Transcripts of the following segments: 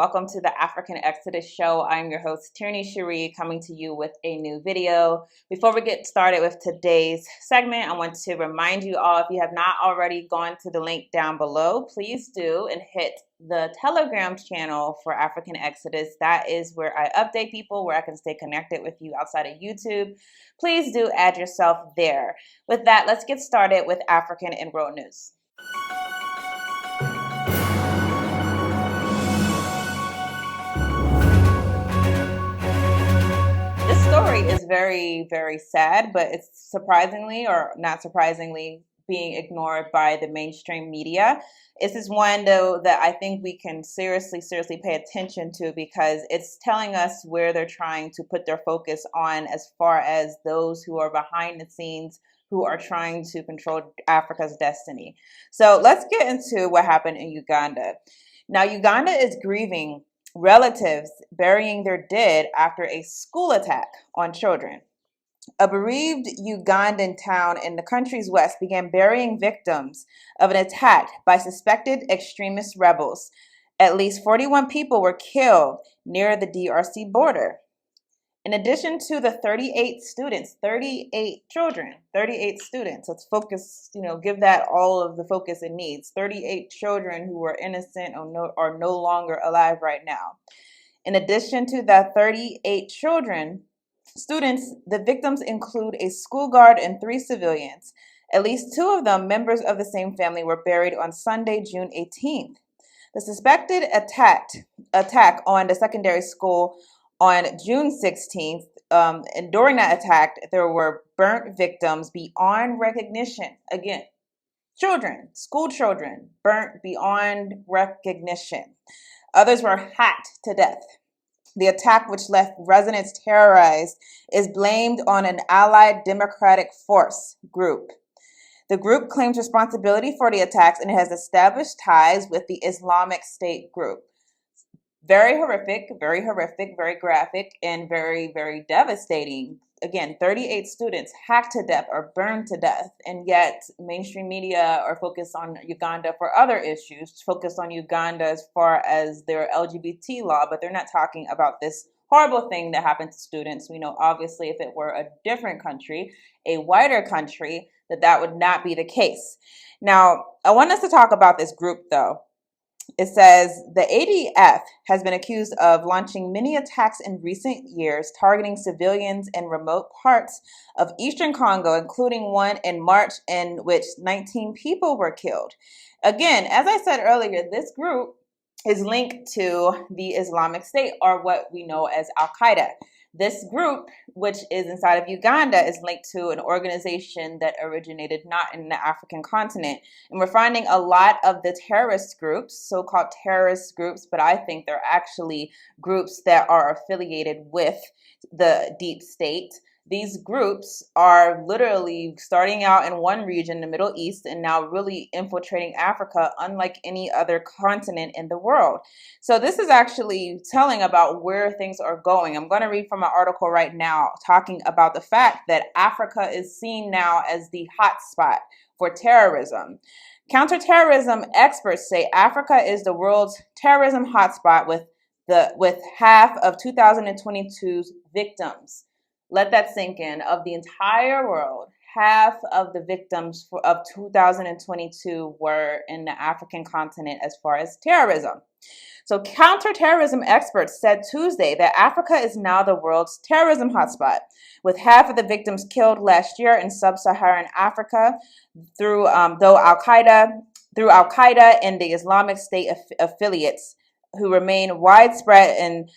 welcome to the African Exodus show. I'm your host, Tierney Cherie, coming to you with a new video. Before we get started with today's segment, I want to remind you all, if you have not already gone to the link down below, please do and hit the Telegram channel for African Exodus. That is where I update people, where I can stay connected with you outside of YouTube. Please do add yourself there. With that, let's get started with African and World News. This story is very, very sad, but it's surprisingly, or not surprisingly, being ignored by the mainstream media. This is one, though, that I think we can seriously pay attention to, because it's telling us where they're trying to put their focus on as far as those who are behind the scenes, who are trying to control Africa's destiny. So let's get into what happened in Uganda. Now, Uganda is grieving relatives burying their dead after a school attack on children. A bereaved Ugandan town in the country's west began burying victims of an attack by suspected extremist rebels. At least 41 people were killed near the DRC border. In addition to the 38 students, 38 children, 38 students, let's focus, give that all of the focus it needs. 38 children who are innocent or are no longer alive right now. In addition to the 38 students, the victims include a school guard and 3 civilians. At least 2 of them, members of the same family, were buried on Sunday, June 18th. The suspected attack on the secondary school on June 16th, and during that attack, there were burnt victims beyond recognition. Again, children, school children, burnt beyond recognition. Others were hacked to death. The attack, which left residents terrorized, is blamed on an allied Democratic Force group. The group claims responsibility for the attacks and has established ties with the Islamic State group. Very horrific, very graphic, and very, very devastating. Again, 38 students hacked to death or burned to death, and yet mainstream media are focused on Uganda for other issues, focused on Uganda as far as their LGBT law, but they're not talking about this horrible thing that happened to students. We know, obviously, if it were a different country, a whiter country, that would not be the case. Now, I want us to talk about this group, though. It says the ADF has been accused of launching many attacks in recent years targeting civilians in remote parts of eastern Congo, including one in March in which 19 people were killed. Again, as I said earlier, this group is linked to the Islamic State, or what we know as Al Qaeda. This group, which is inside of Uganda, is linked to an organization that originated not in the African continent. And we're finding a lot of the terrorist groups, so-called terrorist groups, but I think they're actually groups that are affiliated with the deep state. These groups are literally starting out in one region, the Middle East, and now really infiltrating Africa, unlike any other continent in the world. So this is actually telling about where things are going. I'm going to read from an article right now talking about the fact that Africa is seen now as the hot spot for terrorism. Counterterrorism experts say Africa is the world's terrorism hotspot with half of 2022's victims. Let that sink in. Of the entire world, half of the victims of 2022 were in the African continent as far as terrorism. So counterterrorism experts said Tuesday that Africa is now the world's terrorism hotspot, with half of the victims killed last year in sub-Saharan Africa through Al Qaeda and the Islamic State affiliates, who remain widespread and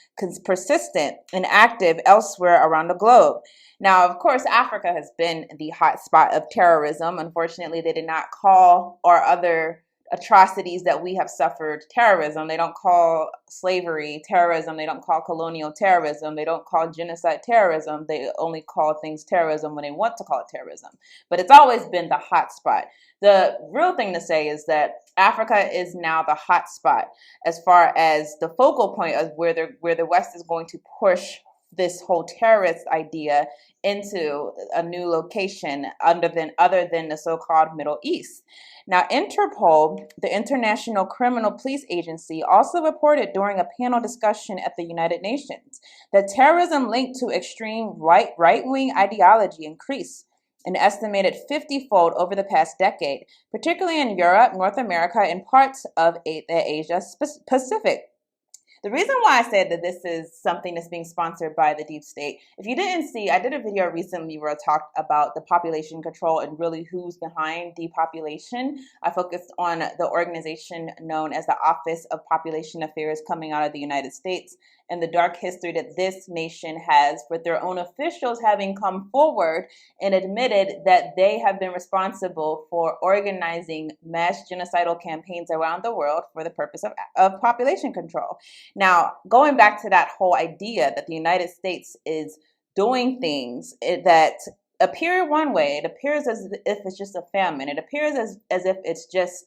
persistent and active elsewhere around the globe. Now, of course, Africa has been the hot spot of terrorism. Unfortunately, they did not call our other atrocities that we have suffered terrorism. They don't call slavery terrorism. They don't call colonial terrorism. They don't call genocide terrorism. They only call things terrorism when they want to call it terrorism. But it's always been the hot spot. The real thing to say is that Africa is now the hot spot as far as the focal point of where the West is going to push this whole terrorist idea into a new location other than the so-called Middle East. Now, Interpol, the International Criminal Police Agency, also reported during a panel discussion at the United Nations that terrorism linked to extreme right-wing ideology increased an estimated 50-fold over the past decade, particularly in Europe, North America, and parts of the Asia Pacific. The reason why I said that this is something that's being sponsored by the deep state, if you didn't see, I did a video recently where I talked about the population control and really who's behind depopulation. I focused on the organization known as the Office of Population Affairs coming out of the United States and the dark history that this nation has, with their own officials having come forward and admitted that they have been responsible for organizing mass genocidal campaigns around the world for the purpose of population control. Now, going back to that whole idea that the United States is doing things that appear one way, it appears as if it's just a famine, it appears as if it's just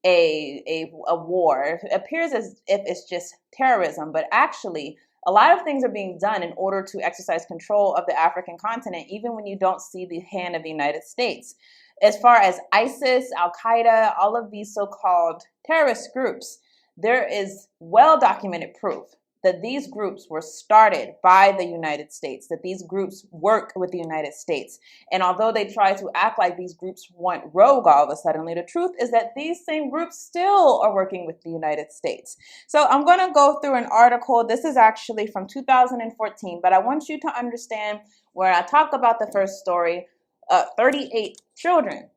a war, it appears as if it's just terrorism, but actually a lot of things are being done in order to exercise control of the African continent, even when you don't see the hand of the United States. As far as ISIS, Al Qaeda, all of these so-called terrorist groups, there is well-documented proof that these groups were started by the United States, that these groups work with the United States. And although they try to act like these groups went rogue all of a sudden, the truth is that these same groups still are working with the United States. So I'm going to go through an article. This is actually from 2014, but I want you to understand where I talk about the first story, 38 children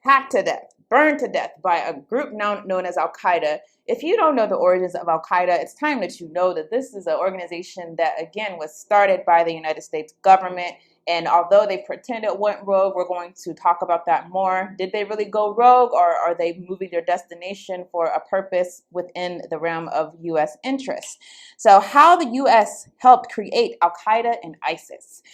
hacked to death, burned to death by a group known as Al Qaeda. If you don't know the origins of Al Qaeda, it's time that you know that this is an organization that, again, was started by the United States government. And although they pretend it went rogue, we're going to talk about that more. Did they really go rogue, or are they moving their destination for a purpose within the realm of U.S. interests? So how the U.S. helped create Al Qaeda and ISIS.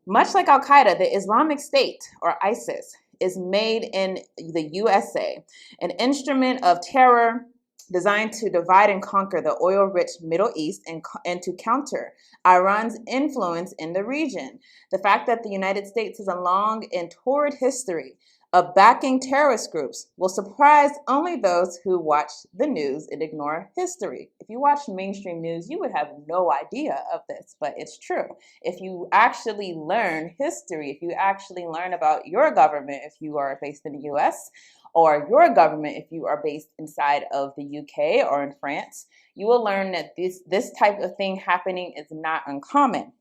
Much like Al Qaeda, the Islamic State, or ISIS, is made in the USA, an instrument of terror designed to divide and conquer the oil-rich Middle East and to counter Iran's influence in the region. The fact that the United States has a long and torrid history of backing terrorist groups will surprise only those who watch the news and ignore history. If you watch mainstream news, you would have no idea of this, but it's true. If you actually learn history, if you actually learn about your government, if you are based in the US, or your government if you are based inside of the UK or in France, you will learn that this type of thing happening is not uncommon.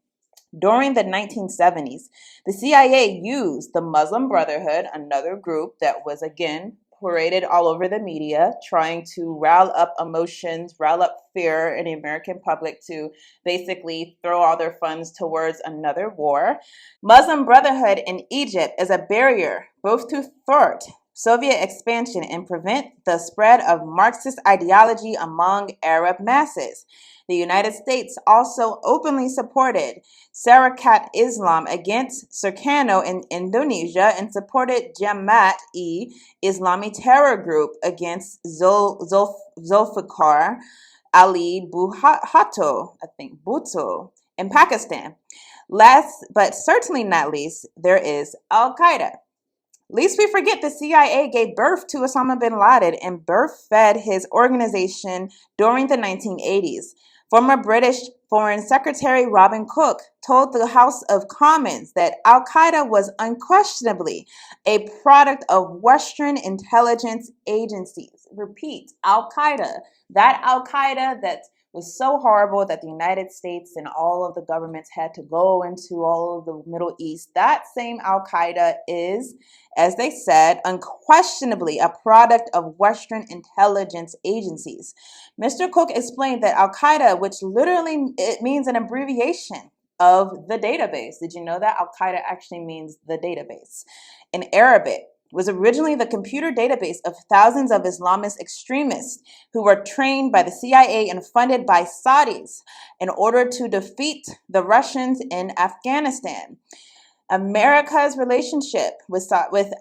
During the 1970s, the CIA used the Muslim Brotherhood, another group that was, again, paraded all over the media, trying to rile up emotions, rile up fear in the American public to basically throw all their funds towards another war. Muslim Brotherhood in Egypt is a barrier both to thwart Soviet expansion and prevent the spread of Marxist ideology among Arab masses. The United States also openly supported Sarekat Islam against Sukarno in Indonesia and supported Jamaat-e-Islami terror group against Zulfikar Ali Bhutto in Pakistan. Last but certainly not least, there is Al Qaeda. Lest we forget, the CIA gave birth to Osama bin Laden and birth-fed his organization during the 1980s. Former British Foreign Secretary Robin Cook told the House of Commons that Al Qaeda was unquestionably a product of Western intelligence agencies. Repeat, Al Qaeda. That Al Qaeda that was so horrible that the United States and all of the governments had to go into all of the Middle East. That same Al Qaeda is, as they said, unquestionably a product of Western intelligence agencies. Mr. Cook explained that Al Qaeda, which literally it means an abbreviation of the database. Did you know that? Al Qaeda actually means the database. In Arabic, was originally the computer database of thousands of Islamist extremists who were trained by the CIA and funded by Saudis in order to defeat the Russians in Afghanistan. America's relationship with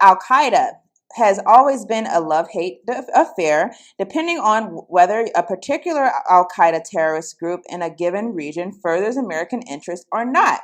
Al Qaeda has always been a love-hate affair, depending on whether a particular Al Qaeda terrorist group in a given region furthers American interests or not.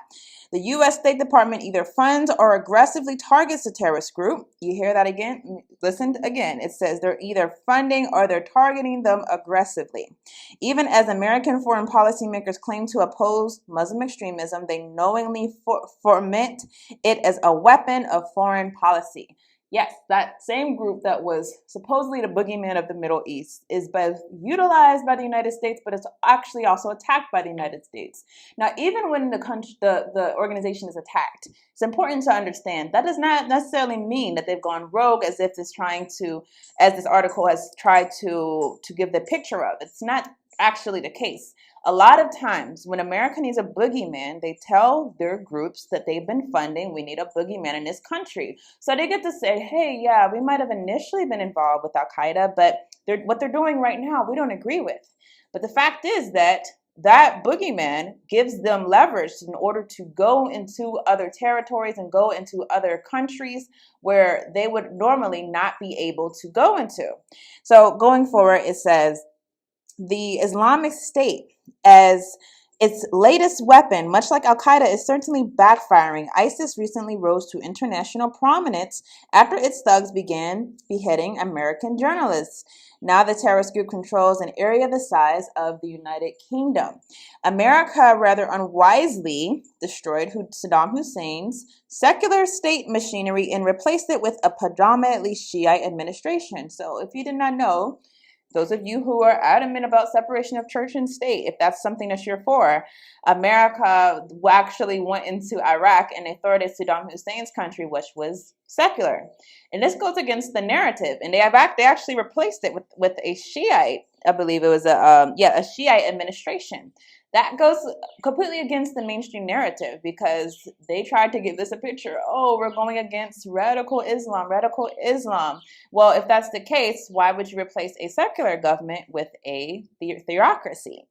The U.S. State Department either funds or aggressively targets the terrorist group. You hear that again? Listen again. It says they're either funding or they're targeting them aggressively. Even as American foreign policymakers claim to oppose Muslim extremism, they knowingly foment it as a weapon of foreign policy. Yes, that same group that was supposedly the boogeyman of the Middle East is both utilized by the United States, but it's actually also attacked by the United States. Now, even when the organization is attacked, it's important to understand that does not necessarily mean that they've gone rogue as if it's trying to, as this article has tried to give the picture of. It's not actually the case. A lot of times when America needs a boogeyman, they tell their groups that they've been funding, we need a boogeyman in this country. So they get to say, hey, yeah, we might have initially been involved with Al Qaeda, but what they're doing right now, we don't agree with. But the fact is that boogeyman gives them leverage in order to go into other territories and go into other countries where they would normally not be able to go into. So going forward, it says, the Islamic State, as its latest weapon, much like Al Qaeda, is certainly backfiring. ISIS recently rose to international prominence after its thugs began beheading American journalists. Now the terrorist group controls an area the size of the United Kingdom. America rather unwisely destroyed Saddam Hussein's secular state machinery and replaced it with a predominantly Shiite administration. So if you did not know, those of you who are adamant about separation of church and state, if that's something that you're for, America actually went into Iraq and they thwarted Saddam Hussein's country, which was secular. And this goes against the narrative. And they actually replaced it with a Shiite, I believe it was a Shiite administration. That goes completely against the mainstream narrative because they tried to give this a picture. Oh, we're going against radical Islam. Well, if that's the case, why would you replace a secular government with a theocracy?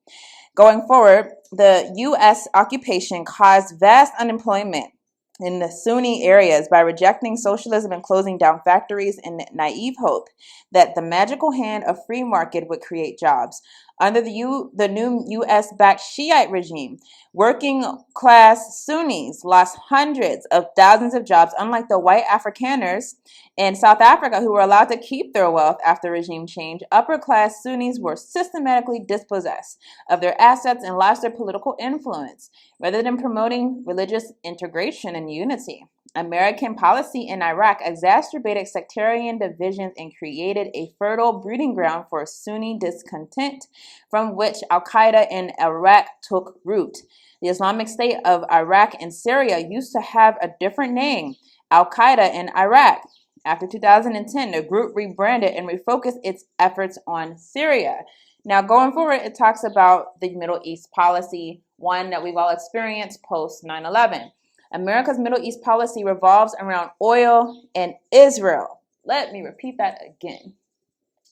Going forward, the U.S. occupation caused vast unemployment in the Sunni areas by rejecting socialism and closing down factories in naive hope that the magical hand of free market would create jobs. Under the new U.S.-backed Shiite regime, working class Sunnis lost hundreds of thousands of jobs, unlike the white Afrikaners in South Africa who were allowed to keep their wealth after regime change. Upper-class Sunnis were systematically dispossessed of their assets and lost their political influence, rather than promoting religious integration and unity. American policy in Iraq exacerbated sectarian divisions and created a fertile breeding ground for Sunni discontent, from which Al Qaeda in Iraq took root. The Islamic State of Iraq and Syria used to have a different name, Al Qaeda in Iraq. After 2010, the group rebranded and refocused its efforts on Syria. Now, going forward, it talks about the Middle East policy, one that we've all experienced post 9/11. America's Middle East policy revolves around oil and Israel. Let me repeat that again.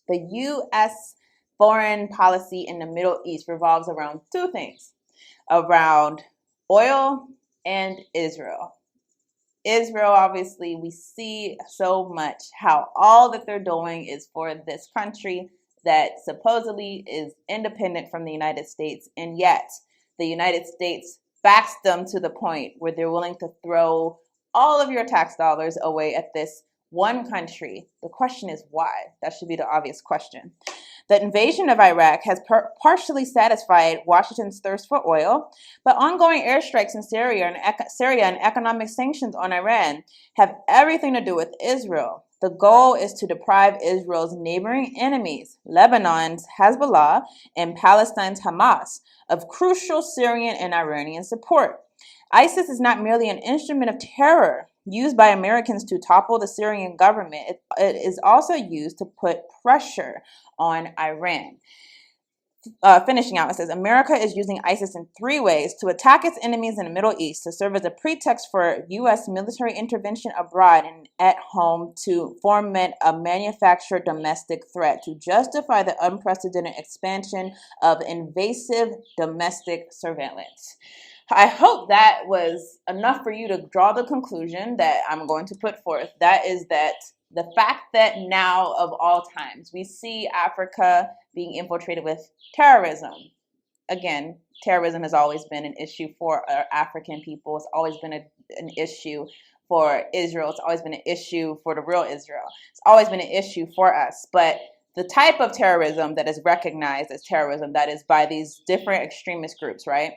The U.S. foreign policy in the Middle East revolves around two things, around oil and Israel. Israel, obviously, we see so much how all that they're doing is for this country that supposedly is independent from the United States, and yet the United States backs them to the point where they're willing to throw all of your tax dollars away at this one country. The question is why? That should be the obvious question. The invasion of Iraq has partially satisfied Washington's thirst for oil, but ongoing airstrikes in Syria and economic sanctions on Iran have everything to do with Israel. The goal is to deprive Israel's neighboring enemies, Lebanon's Hezbollah and Palestine's Hamas, of crucial Syrian and Iranian support. ISIS is not merely an instrument of terror used by Americans to topple the Syrian government. It is also used to put pressure on Iran. Finishing out, it says, America is using ISIS in three ways: to attack its enemies in the Middle East, to serve as a pretext for U.S. military intervention abroad and at home, to foment a manufactured domestic threat, to justify the unprecedented expansion of invasive domestic surveillance. I hope that was enough for you to draw the conclusion that I'm going to put forth. That is that The fact that now, of all times, we see Africa being infiltrated with terrorism. Again, terrorism has always been an issue for African people. It's always been an issue for Israel. It's always been an issue for the real Israel. It's always been an issue for us. But the type of terrorism that is recognized as terrorism, that is by these different extremist groups, right?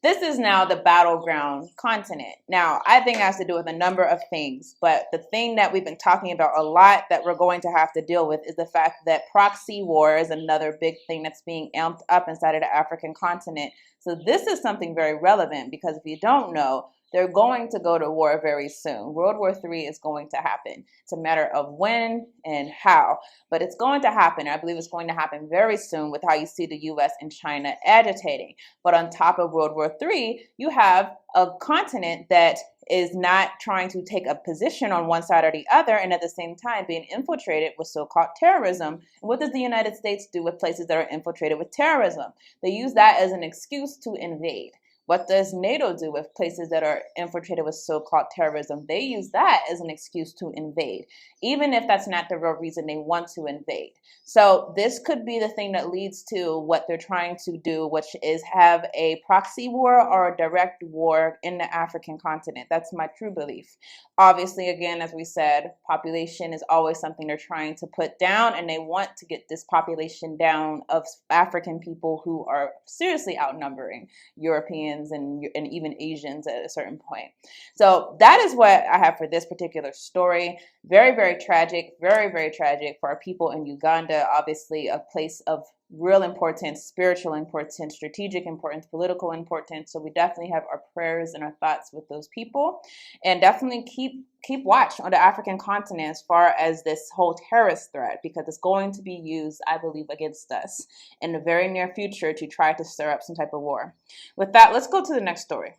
This is now the battleground continent. Now, I think it has to do with a number of things, but the thing that we've been talking about a lot that we're going to have to deal with is the fact that proxy war is another big thing that's being amped up inside of the African continent. So this is something very relevant, because if you don't know, they're going to go to war very soon. World War III is going to happen. It's a matter of when and how, but it's going to happen. I believe it's going to happen very soon with how you see the US and China agitating. But on top of World War III, you have a continent that is not trying to take a position on one side or the other, and at the same time being infiltrated with so-called terrorism. And what does the United States do with places that are infiltrated with terrorism? They use that as an excuse to invade. What does NATO do with places that are infiltrated with so-called terrorism? They use that as an excuse to invade, even if that's not the real reason they want to invade. So this could be the thing that leads to what they're trying to do, which is have a proxy war or a direct war in the African continent. That's my true belief. Obviously, again, as we said, population is always something they're trying to put down, and they want to get this population down of African people who are seriously outnumbering Europeans and even Asians at a certain point. So that is what I have for this particular story. Very, very tragic, very, very tragic for our people in Uganda. Obviously, a place of real importance, spiritual importance, strategic importance, political importance. So we definitely have our prayers and our thoughts with those people, and definitely keep watch on the African continent as far as this whole terrorist threat, because it's going to be used, I believe, against us in the very near future to try to stir up some type of war. With that, let's go to the next story.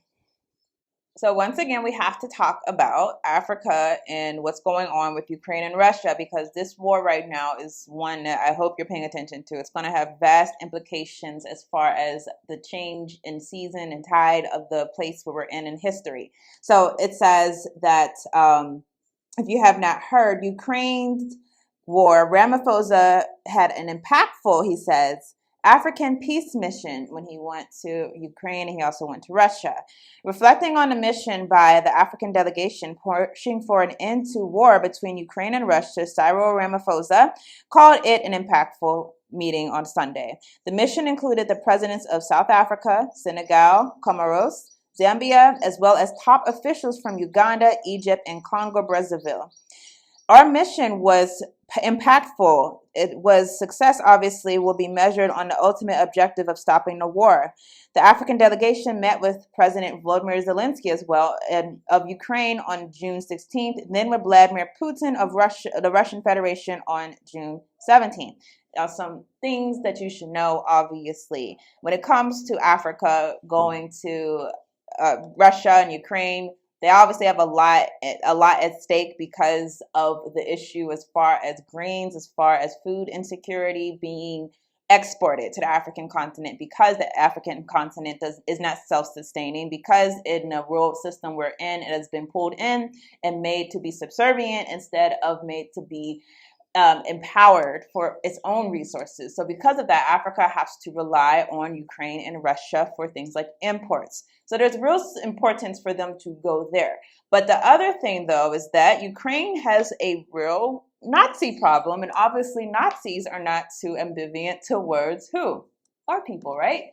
So once again, we have to talk about Africa and what's going on with Ukraine and Russia, because this war right now is one that I hope you're paying attention to. It's going to have vast implications as far as the change in season and tide of the place where we're in history. So it says that if you have not heard, Ukraine's war, Ramaphosa had an impactful, he says, African peace mission when he went to Ukraine, and he also went to Russia. Reflecting on the mission by the African delegation pushing for an end to war between Ukraine and Russia, Cyril Ramaphosa called it an impactful meeting on Sunday. The mission included the presidents of South Africa, Senegal, Comoros, Zambia, as well as top officials from Uganda, Egypt, and Congo-Brazzaville. Our mission was impactful. It was success, obviously, will be measured on the ultimate objective of stopping the war. The African delegation met with President Volodymyr Zelensky as well of Ukraine on June 16th, then with Vladimir Putin of Russia, the Russian Federation on June 17th. Now, some things that you should know, obviously, when it comes to Africa going to Russia and Ukraine, they obviously have a lot at stake because of the issue as far as grains, as far as food insecurity being exported to the African continent, because the African continent is not self-sustaining, because in the world system we're in, it has been pulled in and made to be subservient instead of made to be empowered for its own resources. So because of that, Africa has to rely on Ukraine and Russia for things like imports. So there's real importance for them to go there. But the other thing, though, is that Ukraine has a real Nazi problem, and obviously Nazis are not too ambivalent towards who? Our people, right?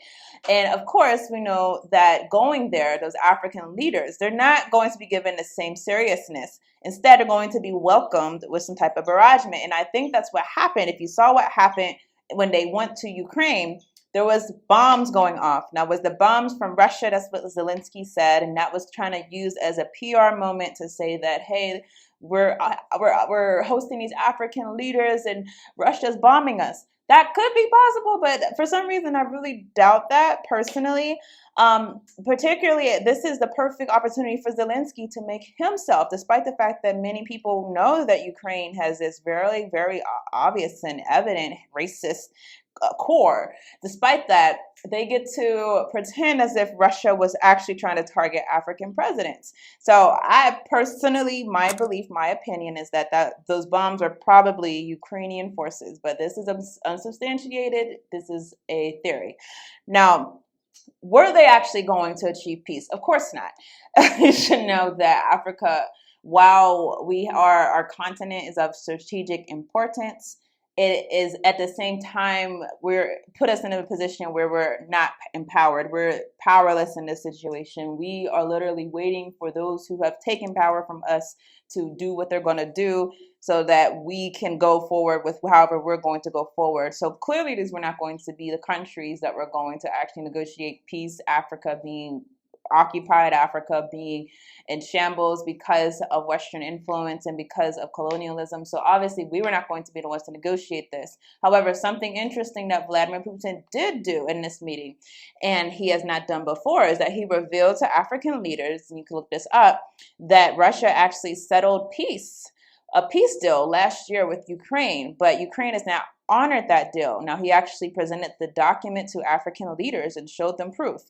And of course, we know that going there, those African leaders, they're not going to be given the same seriousness. Instead, they're going to be welcomed with some type of barragement. And I think that's what happened. If you saw what happened when they went to Ukraine, there was bombs going off. Now, was the bombs from Russia? That's what Zelensky said. And that was trying to use as a PR moment to say that, hey, we're hosting these African leaders and Russia's bombing us. That could be possible, but for some reason, I really doubt that personally. Particularly, this is the perfect opportunity for Zelensky to make himself, despite the fact that many people know that Ukraine has this very, very obvious and evident racist core. Despite that, they get to pretend as if Russia was actually trying to target African presidents. So I personally, my belief, my opinion is that those bombs are probably Ukrainian forces, but this is unsubstantiated. This is a theory. Now, were they actually going to achieve peace? Of course not. You should know that Africa, while our continent is of strategic importance, it is at the same time put us in a position where we're not empowered. We're powerless in this situation. We are literally waiting for those who have taken power from us to do what they're going to do so that we can go forward with however we're going to go forward. So clearly these were not going to be the countries that were going to actually negotiate peace, Africa being occupied, Africa being in shambles because of Western influence and because of colonialism. So obviously we were not going to be the ones to negotiate this. However, something interesting that Vladimir Putin did do in this meeting, and he has not done before, is that he revealed to African leaders, and you can look this up, that Russia actually settled a peace deal last year with Ukraine, but Ukraine has now honored that deal. Now, he actually presented the document to African leaders and showed them proof,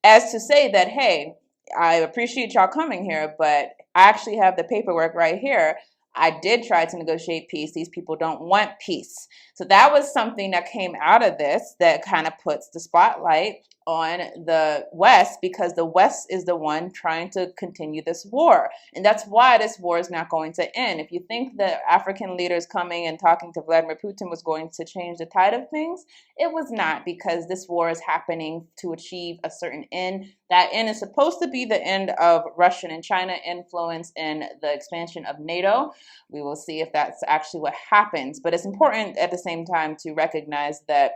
as to say that, hey, I appreciate y'all coming here, but I actually have the paperwork right here. I did try to negotiate peace. These people don't want peace. So that was something that came out of this that kind of puts the spotlight on the West, because the West is the one trying to continue this war. And that's why this war is not going to end. If you think that African leaders coming and talking to Vladimir Putin was going to change the tide of things, it was not, because this war is happening to achieve a certain end. That end is supposed to be the end of Russian and China influence and the expansion of NATO. We will see if that's actually what happens. But it's important at the same time to recognize that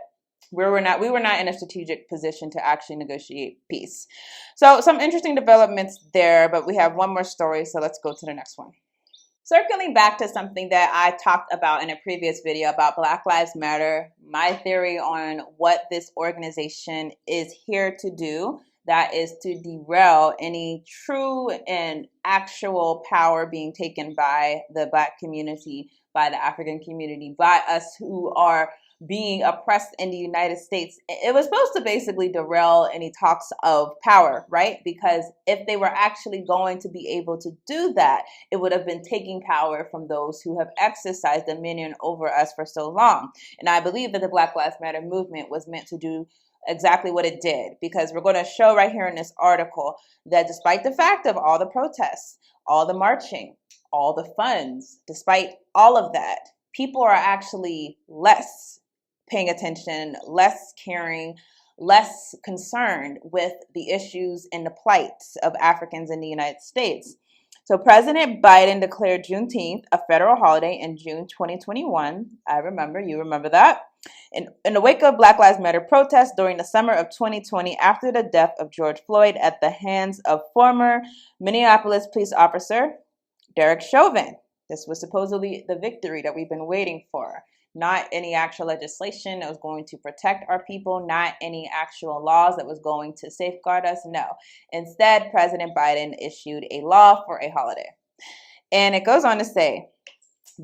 we were not in a strategic position to actually negotiate peace. So some interesting developments there, but we have one more story, so let's go to the next one. Circling back to something that I talked about in a previous video about Black Lives Matter, my theory on what this organization is here to do, that is to derail any true and actual power being taken by the Black community, by the African community, by us who are being oppressed in the United States. It was supposed to basically derail any talks of power, right? Because if they were actually going to be able to do that, it would have been taking power from those who have exercised dominion over us for so long. And I believe that the Black Lives Matter movement was meant to do exactly what it did, because we're going to show right here in this article that despite the fact of all the protests, all the marching, all the funds, despite all of that, people are actually less paying attention, less caring, less concerned with the issues and the plights of Africans in the United States. So President Biden declared Juneteenth a federal holiday in June 2021. You remember that. In the wake of Black Lives Matter protests during the summer of 2020 after the death of George Floyd at the hands of former Minneapolis police officer Derek Chauvin. This was supposedly the victory that we've been waiting for. Not any actual legislation that was going to protect our people, not any actual laws that was going to safeguard us. No. Instead, President Biden issued a law for a holiday. And it goes on to say,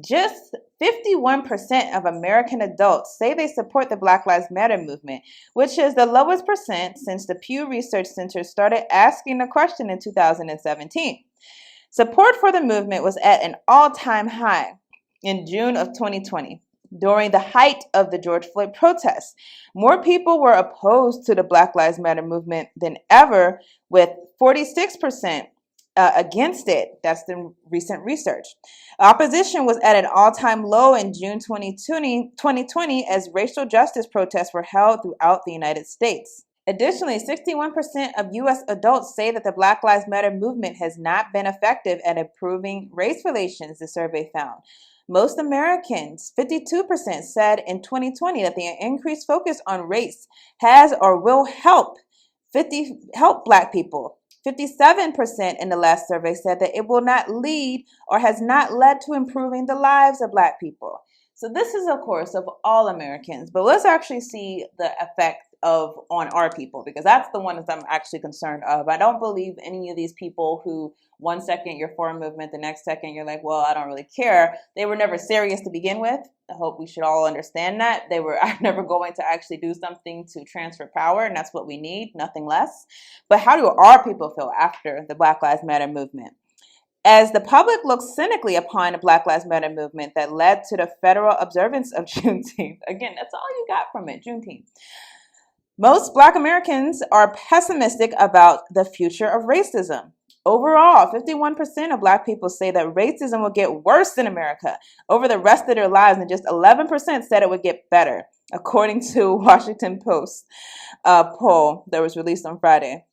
just 51% of American adults say they support the Black Lives Matter movement, which is the lowest percent since the Pew Research Center started asking the question in 2017. Support for the movement was at an all-time high in June of 2020. During the height of the George Floyd protests, more people were opposed to the Black Lives Matter movement than ever, with 46% against it. That's the recent research. Opposition was at an all-time low in June 2020 as racial justice protests were held throughout the United States. Additionally, 61% of U.S. adults say that the Black Lives Matter movement has not been effective at improving race relations, the survey found. Most Americans, 52%, said in 2020 that the increased focus on race has or will help Black people. 57% in the last survey said that it will not lead or has not led to improving the lives of Black people. So this is, of course, of all Americans, but let's actually see the effect on our people, because that's the one that I'm actually concerned of. I don't believe any of these people who 1 second you're for a movement, the next second you're like, well, I don't really care. They were never serious to begin with. I hope we should all understand that. They were never going to actually do something to transfer power, and that's what we need, nothing less. But how do our people feel after the Black Lives Matter movement? As the public looks cynically upon the Black Lives Matter movement that led to the federal observance of Juneteenth. Again, that's all you got from it, Juneteenth. Most Black Americans are pessimistic about the future of racism. Overall, 51% of Black people say that racism will get worse in America over the rest of their lives, and just 11% said it would get better, according to Washington Post poll that was released on Friday.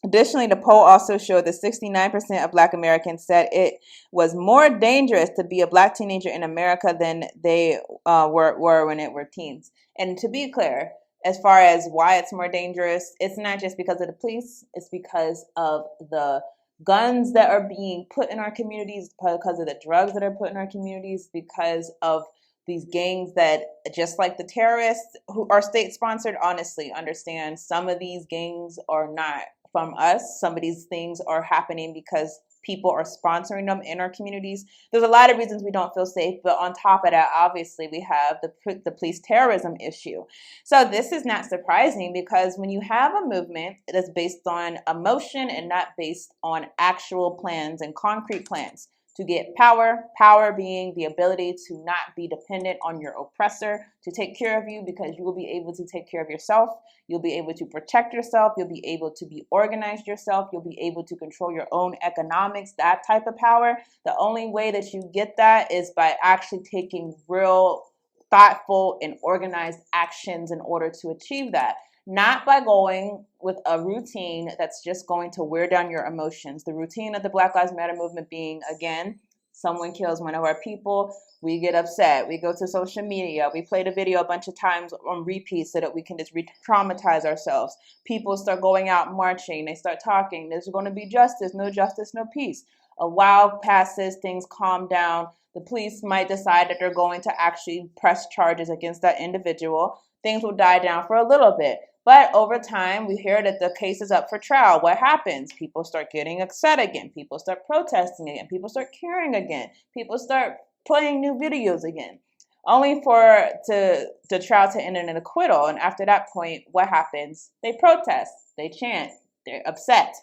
Additionally, the poll also showed that 69% of Black Americans said it was more dangerous to be a Black teenager in America than they were when they were teens. And to be clear, as far as why it's more dangerous, it's not just because of the police, it's because of the guns that are being put in our communities, because of the drugs that are put in our communities, because of these gangs that, just like the terrorists who are state-sponsored, honestly, understand some of these gangs are not from us. Some of these things are happening because people are sponsoring them in our communities. There's a lot of reasons we don't feel safe, but on top of that, obviously, we have the police terrorism issue. So this is not surprising, because when you have a movement that's based on emotion and not based on actual plans and concrete plans to get power being the ability to not be dependent on your oppressor to take care of you, because you will be able to take care of yourself. You'll be able to protect yourself. You'll be able to be organized yourself. You'll be able to control your own economics, that type of power. The only way that you get that is by actually taking real, thoughtful, and organized actions in order to achieve that. Not by going with a routine that's just going to wear down your emotions. The routine of the Black Lives Matter movement being, again, someone kills one of our people, we get upset, we go to social media, we play the video a bunch of times on repeat so that we can just re-traumatize ourselves. People start going out marching, they start talking, there's going to be justice, no peace. A while passes, things calm down, the police might decide that they're going to actually press charges against that individual. Things will die down for a little bit. But over time, we hear that the case is up for trial. What happens? People start getting upset again. People start protesting again. People start caring again. People start playing new videos again, only for the trial to end in an acquittal. And after that point, what happens? They protest, they chant, they're upset.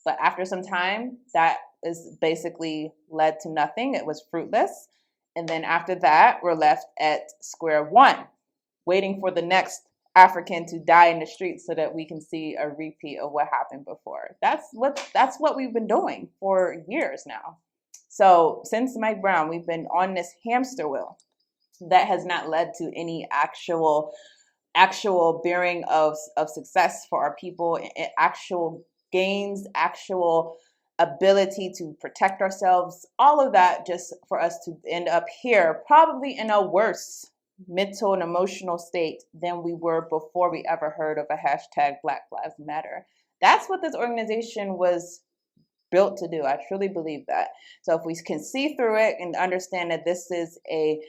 But after some time, that is basically led to nothing. It was fruitless. And then after that, we're left at square one, waiting for the next African to die in the streets so that we can see a repeat of what happened before. That's what we've been doing for years now. So since Mike Brown, we've been on this hamster wheel that has not led to any actual bearing of success for our people, actual gains, actual ability to protect ourselves, all of that just for us to end up here, probably in a worse mental and emotional state than we were before we ever heard of a hashtag Black Lives Matter. That's what this organization was built to do. I truly believe that. So if we can see through it and understand that this is a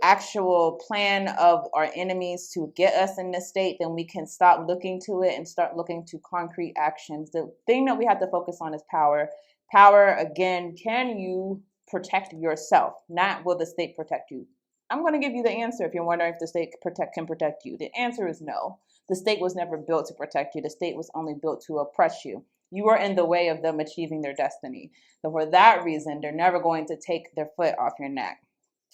actual plan of our enemies to get us in this state, then we can stop looking to it and start looking to concrete actions. The thing that we have to focus on is power. Power, again, can you protect yourself? Not will the state protect you. I'm going to give you the answer if you're wondering if the state can protect you. The answer is no. The state was never built to protect you. The state was only built to oppress you. You are in the way of them achieving their destiny. So for that reason, they're never going to take their foot off your neck.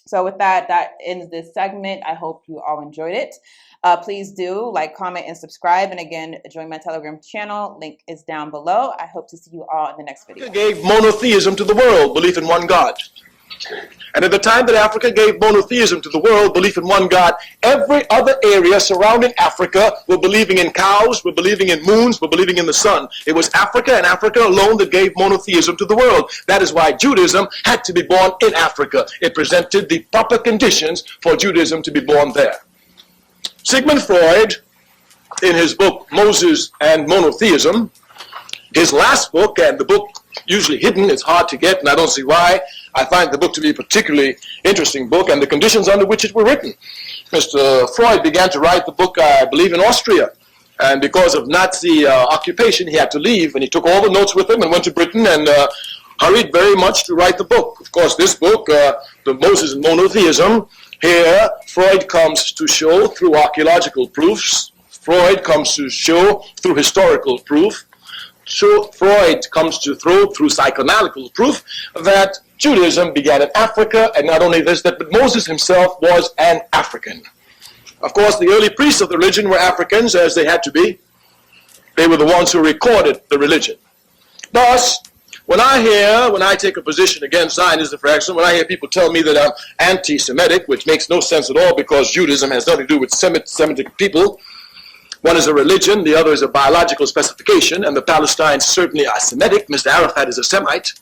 So with that ends this segment. I hope you all enjoyed it. Please do like, comment, and subscribe. And again, join my Telegram channel. Link is down below. I hope to see you all in the next video. Africa gave monotheism to the world, belief in one God. And at the time that Africa gave monotheism to the world, belief in one God, every other area surrounding Africa were believing in cows, were believing in moons, were believing in the sun. It was Africa and Africa alone that gave monotheism to the world. That is why Judaism had to be born in Africa. It presented the proper conditions for Judaism to be born there. Sigmund Freud, in his book Moses and Monotheism, His last book, and the book usually hidden, it's hard to get, and I don't see why. I find the book to be a particularly interesting book, and the conditions under which it were written. Mr. Freud began to write the book, I believe, in Austria. And because of Nazi occupation, he had to leave, and he took all the notes with him and went to Britain and hurried very much to write the book. Of course, this book, The Moses and Monotheism, here Freud comes to show through archaeological proofs, Freud comes to show through historical proof, Freud comes to throw through psychoanalytical proof that Judaism began in Africa, and not only this, but Moses himself was an African. Of course, the early priests of the religion were Africans, as they had to be. They were the ones who recorded the religion. Thus, when I take a position against Zionism, for example, when I hear people tell me that I'm anti-Semitic, which makes no sense at all because Judaism has nothing to do with Semitic people. One is a religion, the other is a biological specification, and the Palestinians certainly are Semitic. Mr. Arafat is a Semite.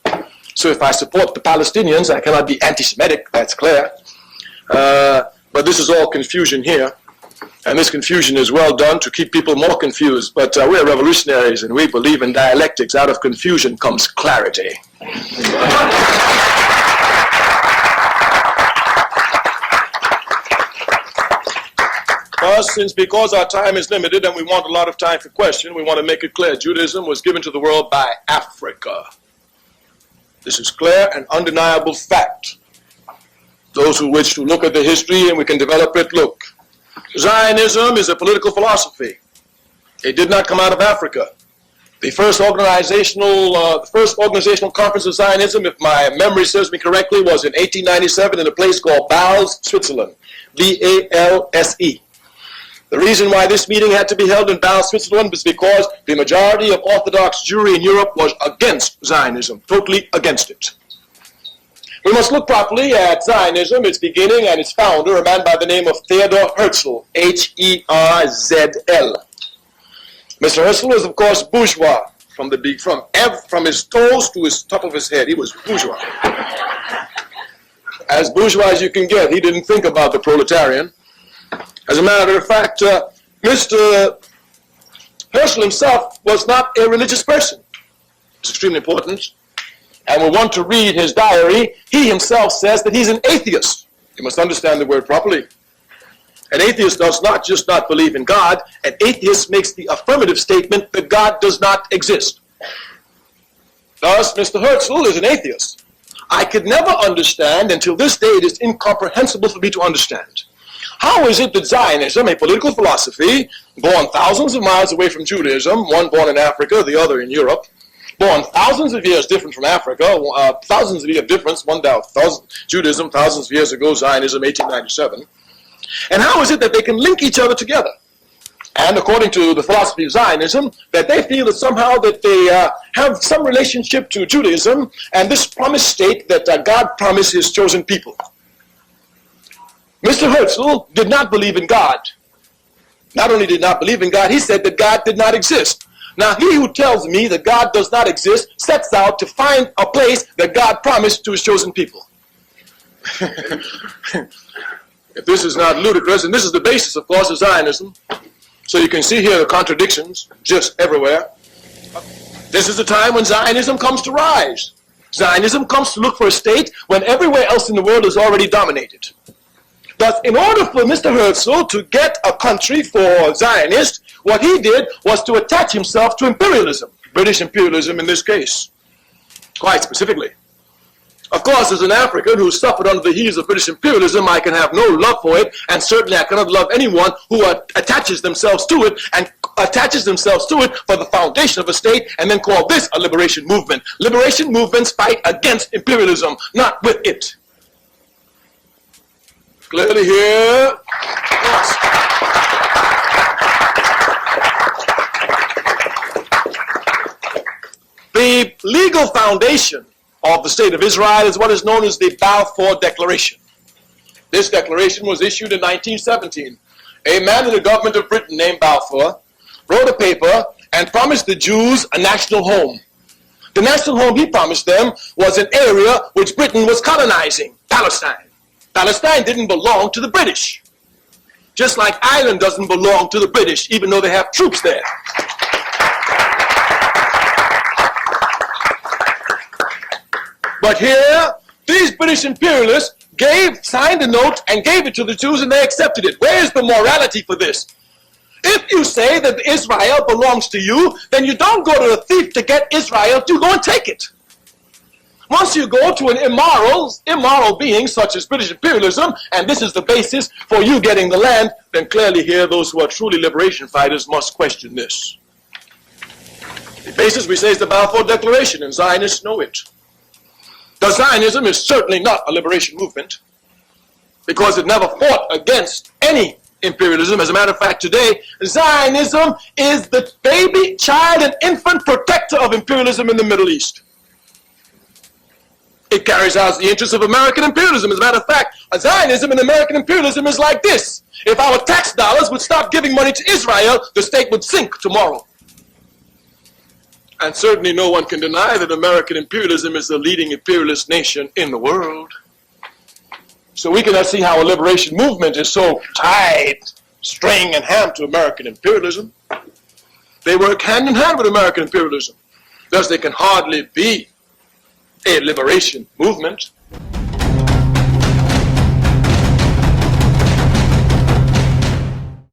So if I support the Palestinians, I cannot be anti-Semitic, that's clear. But this is all confusion here. And this confusion is well done to keep people more confused. But we're revolutionaries and we believe in dialectics. Out of confusion comes clarity. Because our time is limited and we want a lot of time for question, we want to make it clear. Judaism was given to the world by Africa. This is clear and undeniable fact. Those who wish to look at the history and we can develop it, look. Zionism is a political philosophy. It did not come out of Africa. The first organizational conference of Zionism, if my memory serves me correctly, was in 1897 in a place called Bals, Switzerland. B-A-L-S-E. The reason why this meeting had to be held in Bals, Switzerland was because the majority of Orthodox Jewry in Europe was against Zionism, totally against it. We must look properly at Zionism, its beginning, and its founder, a man by the name of Theodor Herzl, H-E-R-Z-L. Mr. Herzl was, of course, bourgeois from his toes to his top of his head. He was bourgeois. As bourgeois as you can get. He didn't think about the proletarian. As a matter of fact, Mr. Herzl himself was not a religious person. It's extremely important. And we want to read his diary. He himself says that he's an atheist. You must understand the word properly. An atheist does not just not believe in God. An atheist makes the affirmative statement that God does not exist. Thus, Mr. Herzl is an atheist. I could never understand, until this day it is incomprehensible for me to understand. How is it that Zionism, a political philosophy, born thousands of miles away from Judaism, one born in Africa, the other in Europe, born thousands of years different from Africa, thousands of years difference, Judaism thousands of years ago, Zionism 1897. And how is it that they can link each other together? And according to the philosophy of Zionism, that they feel that somehow that they have some relationship to Judaism and this promised state that God promised his chosen people. Mr. Herzl did not believe in God. Not only did not believe in God, he said that God did not exist. Now, he who tells me that God does not exist sets out to find a place that God promised to his chosen people. If this is not ludicrous, and this is the basis, of course, of Zionism, so you can see here the contradictions just everywhere. This is the time when Zionism comes to rise. Zionism comes to look for a state when everywhere else in the world is already dominated. Thus, in order for Mr. Herzl to get a country for Zionists, what he did was to attach himself to imperialism, British imperialism in this case, quite specifically. Of course, as an African who suffered under the heels of British imperialism, I can have no love for it, and certainly I cannot love anyone who attaches themselves to it and attaches themselves to it for the foundation of a state and then call this a liberation movement. Liberation movements fight against imperialism, not with it. Clearly here. Yes. The legal foundation of the State of Israel is what is known as the Balfour Declaration. This declaration was issued in 1917. A man in the government of Britain named Balfour wrote a paper and promised the Jews a national home. The national home he promised them was an area which Britain was colonizing, Palestine. Palestine didn't belong to the British. Just like Ireland doesn't belong to the British, even though they have troops there. But here, these British imperialists signed a note and gave it to the Jews, and they accepted it. Where is the morality for this? If you say that Israel belongs to you, then you don't go to a thief to get Israel, you go and take it. Once you go to an immoral being such as British imperialism, and this is the basis for you getting the land, then clearly here those who are truly liberation fighters must question this. The basis, we say, is the Balfour Declaration, and Zionists know it. The Zionism is certainly not a liberation movement, because it never fought against any imperialism. As a matter of fact, today, Zionism is the baby, child, and infant protector of imperialism in the Middle East. It carries out the interests of American imperialism. As a matter of fact, Zionism and American imperialism is like this. If our tax dollars would stop giving money to Israel, the state would sink tomorrow. And certainly no one can deny that American imperialism is the leading imperialist nation in the world. So we cannot see how a liberation movement is so tied, string and hand to American imperialism. They work hand in hand with American imperialism. Thus they can hardly be a liberation movement.